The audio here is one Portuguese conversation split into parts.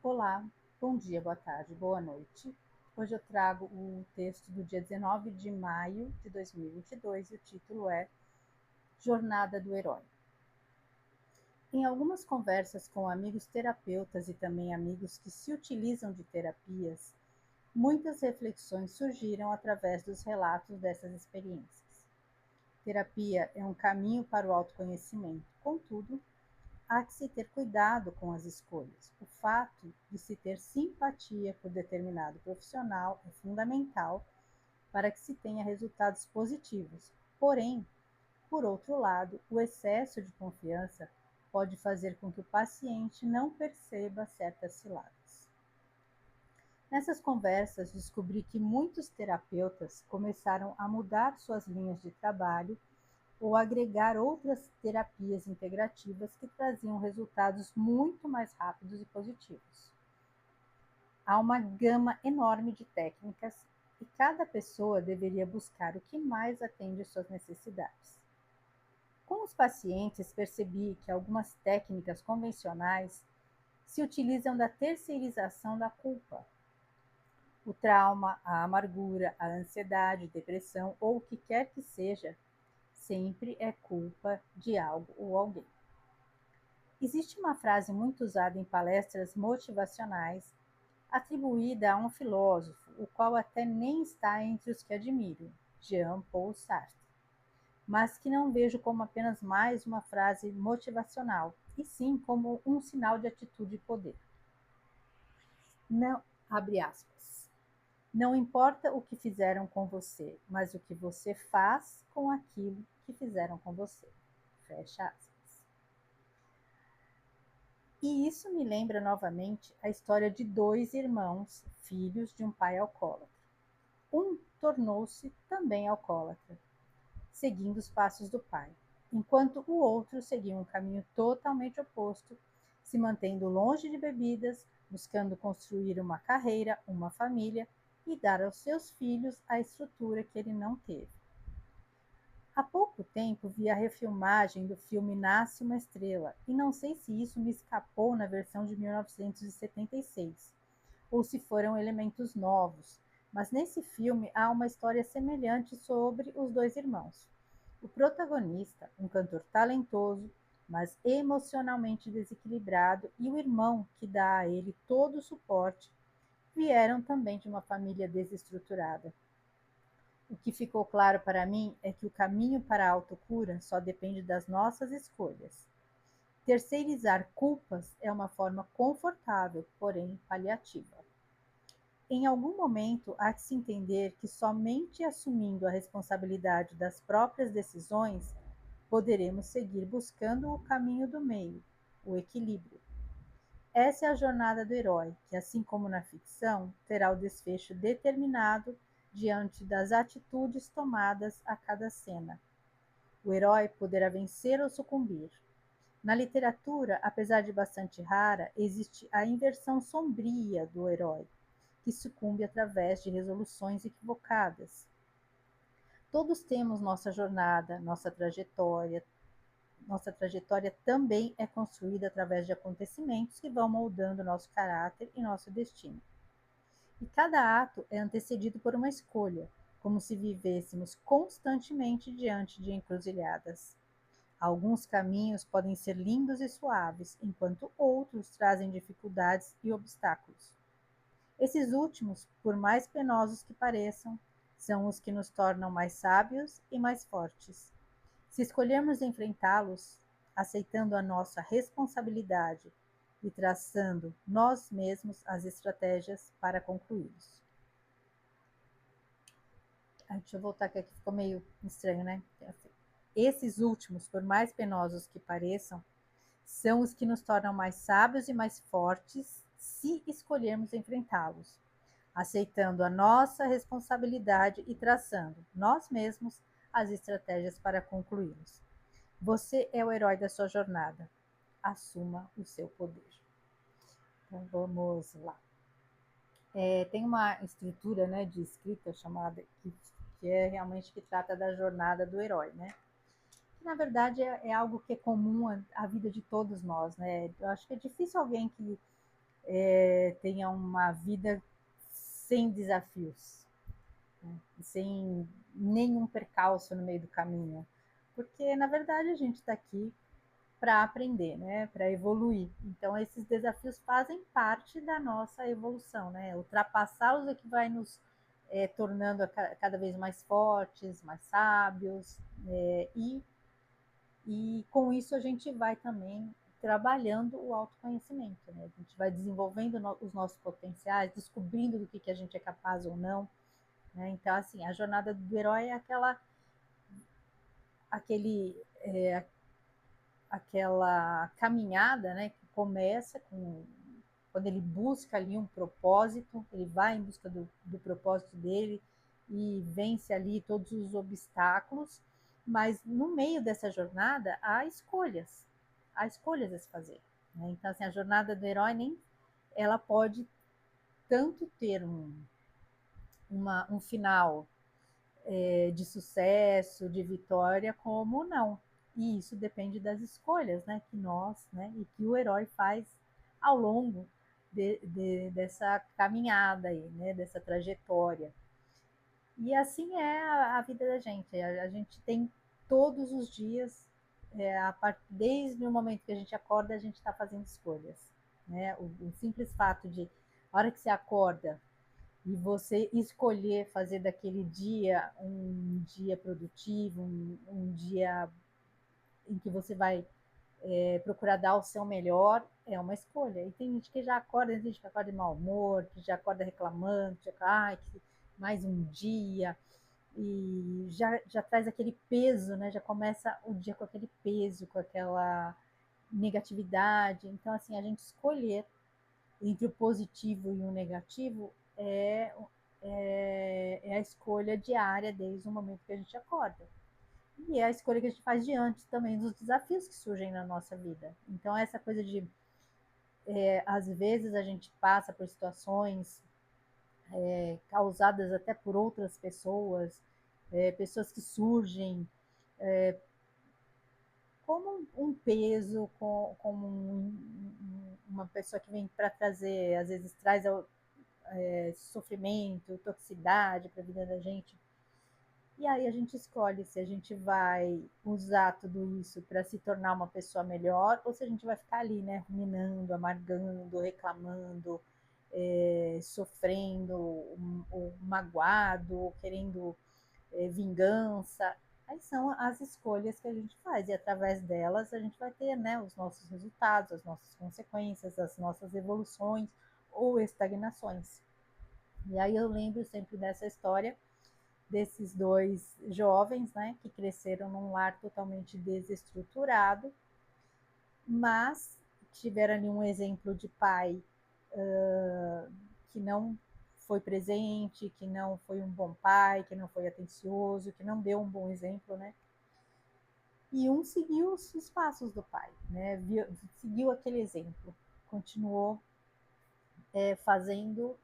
Olá, bom dia, boa tarde, boa noite. Hoje eu trago o texto do dia 19 de maio de 2022 e o título é Jornada do Herói. Em algumas conversas com amigos terapeutas e também amigos que se utilizam de terapias, muitas reflexões surgiram através dos relatos dessas experiências. Terapia é um caminho para o autoconhecimento, contudo, há que se ter cuidado com as escolhas. O fato de se ter simpatia por determinado profissional é fundamental para que se tenha resultados positivos. Porém, por outro lado, o excesso de confiança pode fazer com que o paciente não perceba certas ciladas. Nessas conversas, descobri que muitos terapeutas começaram a mudar suas linhas de trabalho ou agregar outras terapias integrativas que traziam resultados muito mais rápidos e positivos. Há uma gama enorme de técnicas e cada pessoa deveria buscar o que mais atende às suas necessidades. Com os pacientes, percebi que algumas técnicas convencionais se utilizam da terceirização da culpa. O trauma, a amargura, a ansiedade, depressão ou o que quer que seja, sempre é culpa de algo ou alguém. Existe uma frase muito usada em palestras motivacionais, atribuída a um filósofo, o qual até nem está entre os que admiro, Jean-Paul Sartre, mas que não vejo como apenas mais uma frase motivacional, e sim como um sinal de atitude e poder. Não, abre aspas. Não importa o que fizeram com você, mas o que você faz com aquilo que fizeram com você. Fecha aspas. E isso me lembra novamente a história de dois irmãos, filhos de um pai alcoólatra. Um tornou-se também alcoólatra, seguindo os passos do pai, enquanto o outro seguiu um caminho totalmente oposto, se mantendo longe de bebidas, buscando construir uma carreira, uma família e dar aos seus filhos a estrutura que ele não teve. Há pouco tempo vi a refilmagem do filme Nasce uma Estrela, e não sei se isso me escapou na versão de 1976, ou se foram elementos novos, mas nesse filme há uma história semelhante sobre os dois irmãos. O protagonista, um cantor talentoso, mas emocionalmente desequilibrado, e o irmão, que dá a ele todo o suporte, vieram também de uma família desestruturada. O que ficou claro para mim é que o caminho para a autocura só depende das nossas escolhas. Terceirizar culpas é uma forma confortável, porém paliativa. Em algum momento, há que se entender que somente assumindo a responsabilidade das próprias decisões poderemos seguir buscando o caminho do meio, o equilíbrio. Essa é a jornada do herói, que, assim como na ficção, terá o desfecho determinado diante das atitudes tomadas a cada cena. O herói poderá vencer ou sucumbir. Na literatura, apesar de bastante rara, existe a inversão sombria do herói, que sucumbe através de resoluções equivocadas. Todos temos nossa jornada, nossa trajetória também é construída através de acontecimentos que vão moldando nosso caráter e nosso destino. E cada ato é antecedido por uma escolha, como se vivêssemos constantemente diante de encruzilhadas. Alguns caminhos podem ser lindos e suaves, enquanto outros trazem dificuldades e obstáculos. Esses últimos, por mais penosos que pareçam, são os que nos tornam mais sábios e mais fortes. Se escolhermos enfrentá-los, aceitando a nossa responsabilidade e traçando nós mesmos as estratégias para concluí-los. Deixa eu voltar aqui, que ficou meio estranho, né? Esses últimos, por mais penosos que pareçam, são os que nos tornam mais sábios e mais fortes se escolhermos enfrentá-los, aceitando a nossa responsabilidade e traçando nós mesmos as estratégias para concluí-los. Você é o herói da sua jornada. Assuma o seu poder. Então vamos lá. Tem uma estrutura, né, de escrita chamada que é realmente que trata da jornada do herói, né? Que na verdade é algo que é comum à vida de todos nós, né? Eu acho que é difícil alguém que tenha uma vida sem desafios, né? Sem nenhum percalço no meio do caminho. Porque, na verdade, a gente está aqui para aprender, né? Para evoluir. Então, esses desafios fazem parte da nossa evolução, né? Ultrapassá-los é que vai nos tornando cada vez mais fortes, mais sábios, e com isso a gente vai também trabalhando o autoconhecimento, né? A gente vai desenvolvendo os nossos potenciais, descobrindo do que a gente é capaz ou não, né? Então, assim, a jornada do herói é aquele, aquela caminhada, né? Que começa quando ele busca ali um propósito, ele vai em busca do propósito dele e vence ali todos os obstáculos, mas no meio dessa jornada há escolhas a se fazer, né? Então, assim, a jornada do herói nem ela pode tanto ter um final de sucesso, de vitória, como não. E isso depende das escolhas, né, que nós, né, e que o herói faz ao longo dessa caminhada aí, né, dessa trajetória. E assim é a vida da gente. A gente tem todos os dias, desde o momento que a gente acorda, a gente está fazendo escolhas. Né? O simples fato de, a hora que você acorda, e você escolher fazer daquele dia um dia produtivo, um dia em que você vai procurar dar o seu melhor, é uma escolha. E tem gente que já acorda, tem gente que acorda de mau humor, que já acorda reclamando, que, ai, que mais um dia, e já traz aquele peso, né? Já começa o dia com aquele peso, com aquela negatividade. Então, assim, a gente escolher entre o positivo e o negativo é a escolha diária desde o momento que a gente acorda. E é a escolha que a gente faz diante também dos desafios que surgem na nossa vida. Então, essa coisa de, às vezes, a gente passa por situações causadas até por outras pessoas, pessoas que surgem como um peso, como uma pessoa que vem para trazer, às vezes traz sofrimento, toxicidade para a vida da gente. E aí a gente escolhe se a gente vai usar tudo isso para se tornar uma pessoa melhor ou se a gente vai ficar ali, né, ruminando, amargando, reclamando, sofrendo, ou magoado, ou querendo vingança. Aí são as escolhas que a gente faz e através delas a gente vai ter, né, os nossos resultados, as nossas consequências, as nossas evoluções ou estagnações. E aí eu lembro sempre dessa história desses dois jovens, né, que cresceram num lar totalmente desestruturado, mas tiveram ali um exemplo de pai que não foi presente, que não foi um bom pai, que não foi atencioso, que não deu um bom exemplo, né? E um seguiu os passos do pai, né? Seguiu aquele exemplo, continuou fazendo,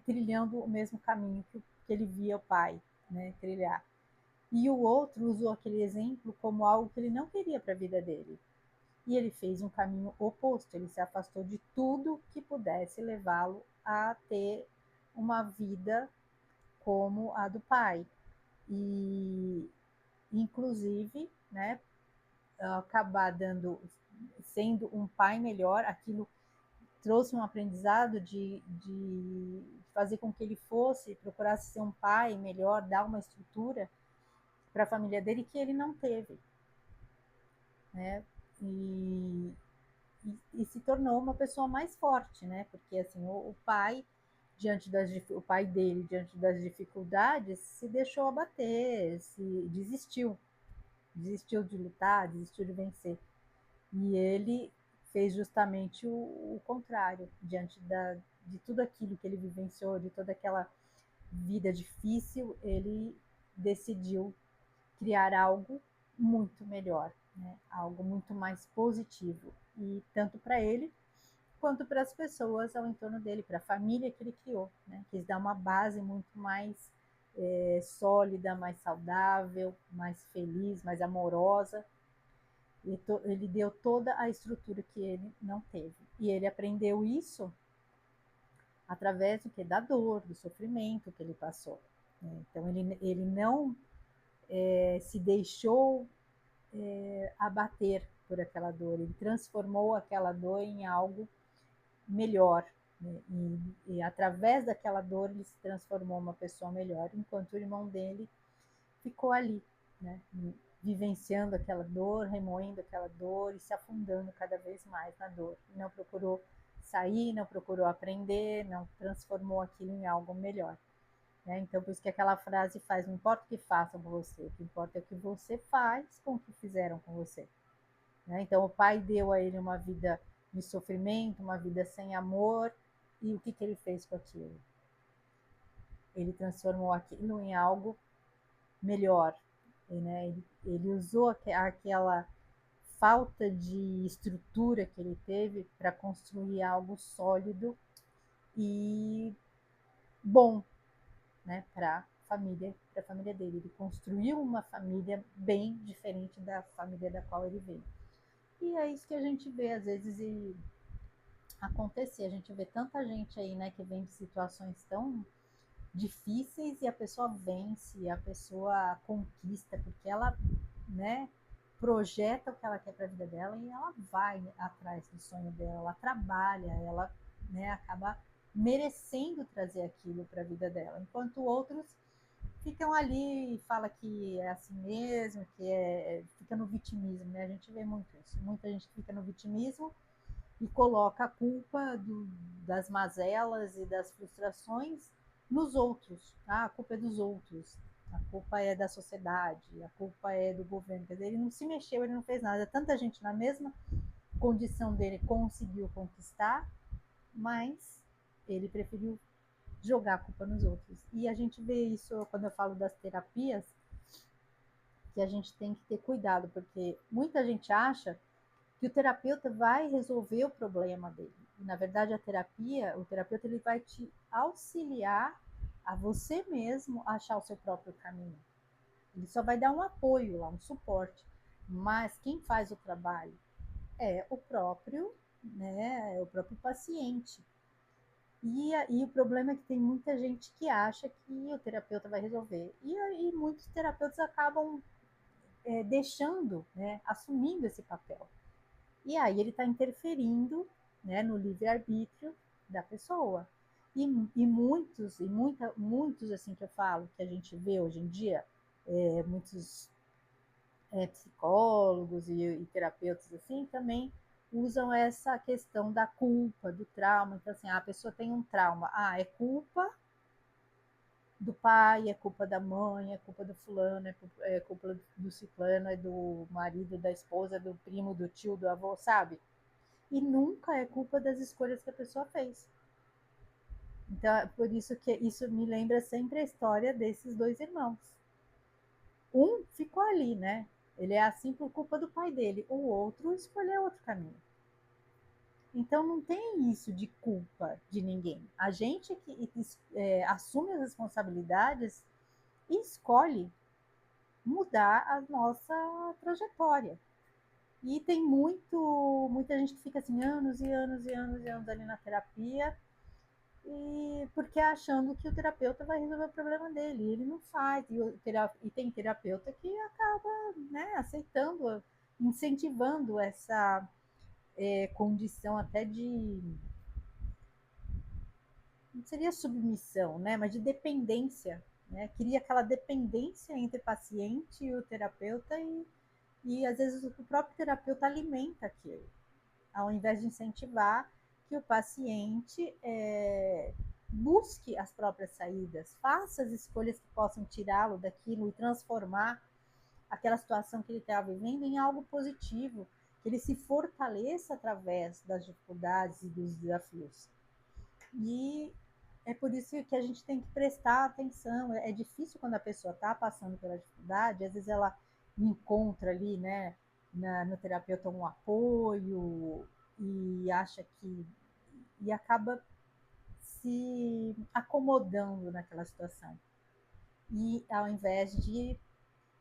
trilhando o mesmo caminho que ele via o pai, né, trilhar. E o outro usou aquele exemplo como algo que ele não queria para a vida dele. E ele fez um caminho oposto, ele se afastou de tudo que pudesse levá-lo a ter uma vida como a do pai. E, inclusive, né, acabar sendo um pai melhor, aquilo trouxe um aprendizado de fazer com que ele procurasse ser um pai melhor, dar uma estrutura para a família dele que ele não teve, né? E, e se tornou uma pessoa mais forte, né? Porque assim, o pai o pai dele diante das dificuldades se deixou abater, se desistiu de lutar, desistiu de vencer. E ele fez justamente o contrário diante de tudo aquilo que ele vivenciou, de toda aquela vida difícil, ele decidiu criar algo muito melhor, né? Algo muito mais positivo, e tanto para ele quanto para as pessoas ao entorno dele, para a família que ele criou, né? Quis dar uma base muito mais sólida, mais saudável, mais feliz, mais amorosa. Ele deu toda a estrutura que ele não teve. E ele aprendeu isso através do que? Da dor, do sofrimento que ele passou. Então, ele não se deixou abater por aquela dor, ele transformou aquela dor em algo melhor. Né? E através daquela dor, ele se transformou uma pessoa melhor, enquanto o irmão dele ficou ali, né? Vivenciando aquela dor, remoendo aquela dor e se afundando cada vez mais na dor. Não procurou sair, não procurou aprender, não transformou aquilo em algo melhor. Né? Então, por isso que aquela frase faz, não importa o que façam com você, o que importa é o que você faz com o que fizeram com você. Né? Então, o pai deu a ele uma vida de sofrimento, uma vida sem amor, e o que ele fez com aquilo? Ele transformou aquilo em algo melhor. Né? Ele usou aquela falta de estrutura que ele teve para construir algo sólido e bom, né, para a família dele. Ele construiu uma família bem diferente da família da qual ele veio. E é isso que a gente vê às vezes acontecer. A gente vê tanta gente aí, né, que vem de situações tão difíceis e a pessoa vence, a pessoa conquista, porque ela, né, projeta o que ela quer para a vida dela e ela vai atrás do sonho dela, ela trabalha, ela, né, acaba merecendo trazer aquilo para a vida dela, enquanto outros ficam ali e fala que é assim mesmo, fica no vitimismo, né? A gente vê muito isso, muita gente fica no vitimismo e coloca a culpa das mazelas e das frustrações nos outros. Ah, a culpa é dos outros, a culpa é da sociedade, a culpa é do governo. Quer dizer, ele não se mexeu, ele não fez nada. Tanta gente na mesma condição dele conseguiu conquistar, mas ele preferiu jogar a culpa nos outros. E a gente vê isso quando eu falo das terapias, que a gente tem que ter cuidado, porque muita gente acha que o terapeuta vai resolver o problema dele. E, na verdade, o terapeuta ele vai te auxiliar a você mesmo achar o seu próprio caminho. Ele só vai dar um apoio lá, um suporte. Mas quem faz o trabalho é o próprio, né, é o próprio paciente. E o problema é que tem muita gente que acha que o terapeuta vai resolver. E muitos terapeutas acabam deixando, né, assumindo esse papel. E aí ele está interferindo, né, no livre-arbítrio da pessoa. Muitos assim que eu falo, que a gente vê hoje em dia, muitos psicólogos e terapeutas assim, também usam essa questão da culpa, do trauma. Então, assim, a pessoa tem um trauma. Ah, é culpa do pai, é culpa da mãe, é culpa do fulano, é culpa do ciclano, é do marido, da esposa, do primo, do tio, do avô, sabe? E nunca é culpa das escolhas que a pessoa fez. Então, é por isso que isso me lembra sempre a história desses dois irmãos. Um ficou ali, né? Ele é assim por culpa do pai dele. O outro escolheu outro caminho. Então, não tem isso de culpa de ninguém. A gente que assume as responsabilidades e escolhe mudar a nossa trajetória. E tem muita gente que fica assim anos e anos e anos e anos ali na terapia e porque achando que o terapeuta vai resolver o problema dele. Ele não faz. E tem terapeuta que acaba, né, aceitando, incentivando essa condição até de. Não seria submissão, né, mas de dependência. Né? Cria aquela dependência entre o paciente e o terapeuta e às vezes o próprio terapeuta alimenta aquilo, ao invés de incentivar que o paciente busque as próprias saídas, faça as escolhas que possam tirá-lo daquilo e transformar aquela situação que ele está vivendo em algo positivo, que ele se fortaleça através das dificuldades e dos desafios. E é por isso que a gente tem que prestar atenção. É difícil quando a pessoa está passando pela dificuldade, às vezes ela encontra ali, né, no terapeuta um apoio e acha que e acaba se acomodando naquela situação. E ao invés de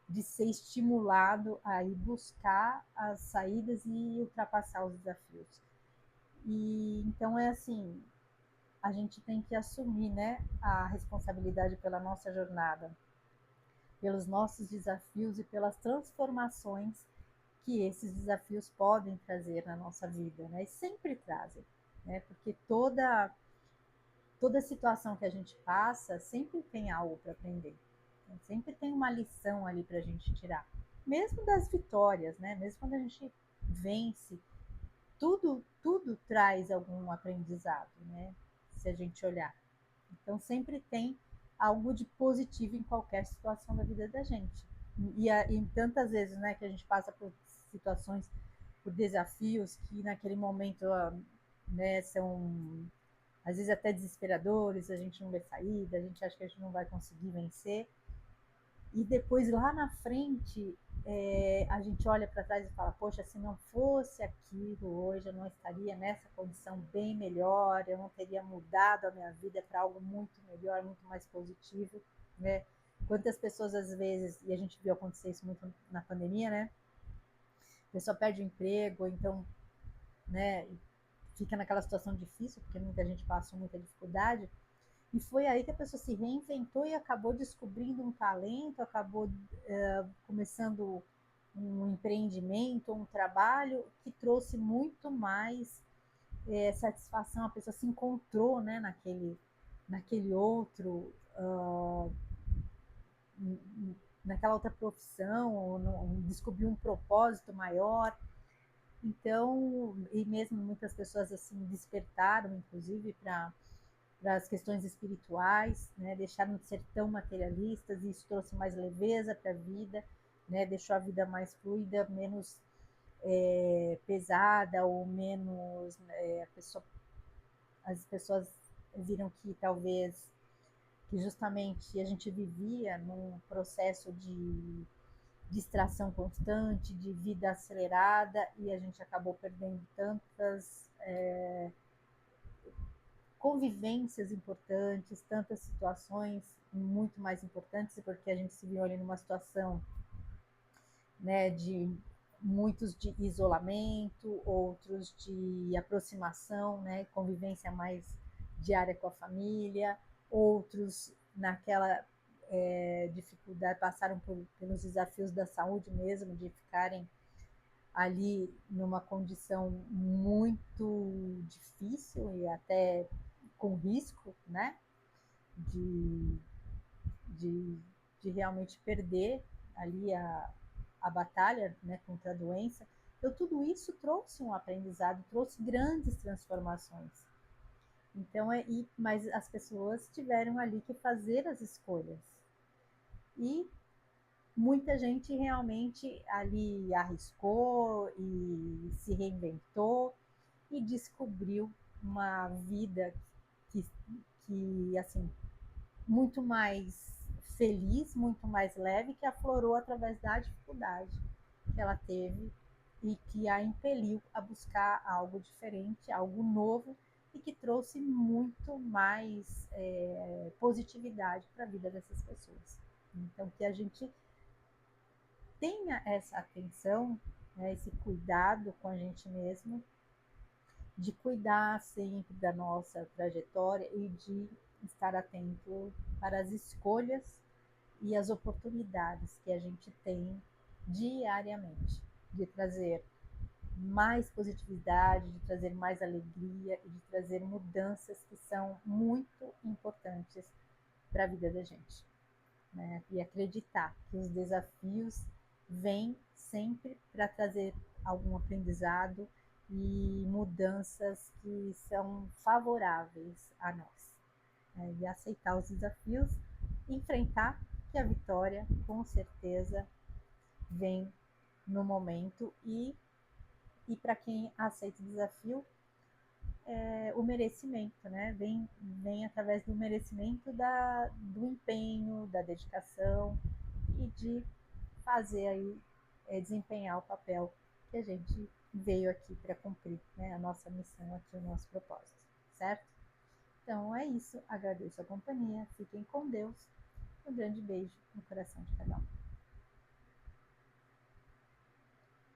de ser estimulado a ir buscar as saídas e ultrapassar os desafios. E então é assim, a gente tem que assumir, né, a responsabilidade pela nossa jornada, pelos nossos desafios e pelas transformações que esses desafios podem trazer na nossa vida, né? E sempre trazem, né? Porque toda situação que a gente passa sempre tem algo para aprender, né? Sempre tem uma lição ali para a gente tirar, mesmo das vitórias, né? Mesmo quando a gente vence, tudo traz algum aprendizado, né? Se a gente olhar. Então sempre tem algo de positivo em qualquer situação da vida da gente. E tantas vezes, né, que a gente passa por situações, por desafios que naquele momento, né, são às vezes até desesperadores, a gente não vê saída, a gente acha que a gente não vai conseguir vencer. E depois lá na frente, a gente olha para trás e fala, poxa, se não fosse aquilo hoje, eu não estaria nessa condição bem melhor, eu não teria mudado a minha vida para algo muito melhor, muito mais positivo, né? Quantas pessoas às vezes, e a gente viu acontecer isso muito na pandemia, né? A pessoa perde o emprego, então, né, fica naquela situação difícil, porque muita gente passou muita dificuldade, e foi aí que a pessoa se reinventou e acabou descobrindo um talento, acabou começando um empreendimento, um trabalho que trouxe muito mais satisfação. A pessoa se encontrou, né, naquele outro, naquela outra profissão, ou descobriu um propósito maior. Então, e mesmo muitas pessoas assim despertaram, inclusive, para as questões espirituais, né? Deixaram de ser tão materialistas, e isso trouxe mais leveza para a vida, né? Deixou a vida mais fluida, menos pesada, ou menos as pessoas viram que talvez que justamente a gente vivia num processo de distração constante, de vida acelerada, e a gente acabou perdendo tantas convivências importantes, tantas situações muito mais importantes, porque a gente se viu ali numa situação, né, de muitos de isolamento, outros de aproximação, né, convivência mais diária com a família, outros naquela dificuldade, passaram pelos desafios da saúde mesmo, de ficarem ali numa condição muito difícil e até com risco, né, de, de, de realmente perder ali a batalha, né, contra a doença. Então, tudo isso trouxe um aprendizado, trouxe grandes transformações. Então, mas as pessoas tiveram ali que fazer as escolhas. E muita gente realmente ali arriscou e se reinventou e descobriu uma vida que, que assim, muito mais feliz, muito mais leve, que aflorou através da dificuldade que ela teve e que a impeliu a buscar algo diferente, algo novo, e que trouxe muito mais positividade para a vida dessas pessoas. Então, que a gente tenha essa atenção, né, esse cuidado com a gente mesmo, de cuidar sempre da nossa trajetória e de estar atento para as escolhas e as oportunidades que a gente tem diariamente, de trazer mais positividade, de trazer mais alegria e de trazer mudanças que são muito importantes para a vida da gente, né? E acreditar que os desafios vêm sempre para trazer algum aprendizado e mudanças que são favoráveis a nós, né? E aceitar os desafios, enfrentar, que a vitória com certeza vem no momento. E para quem aceita o desafio, o merecimento, né? Vem através do merecimento do empenho, da dedicação e de fazer aí, desempenhar o papel que a gente veio aqui para cumprir, né? A nossa missão aqui, o nosso propósito, certo? Então é isso, agradeço a companhia, fiquem com Deus, um grande beijo no coração de cada um.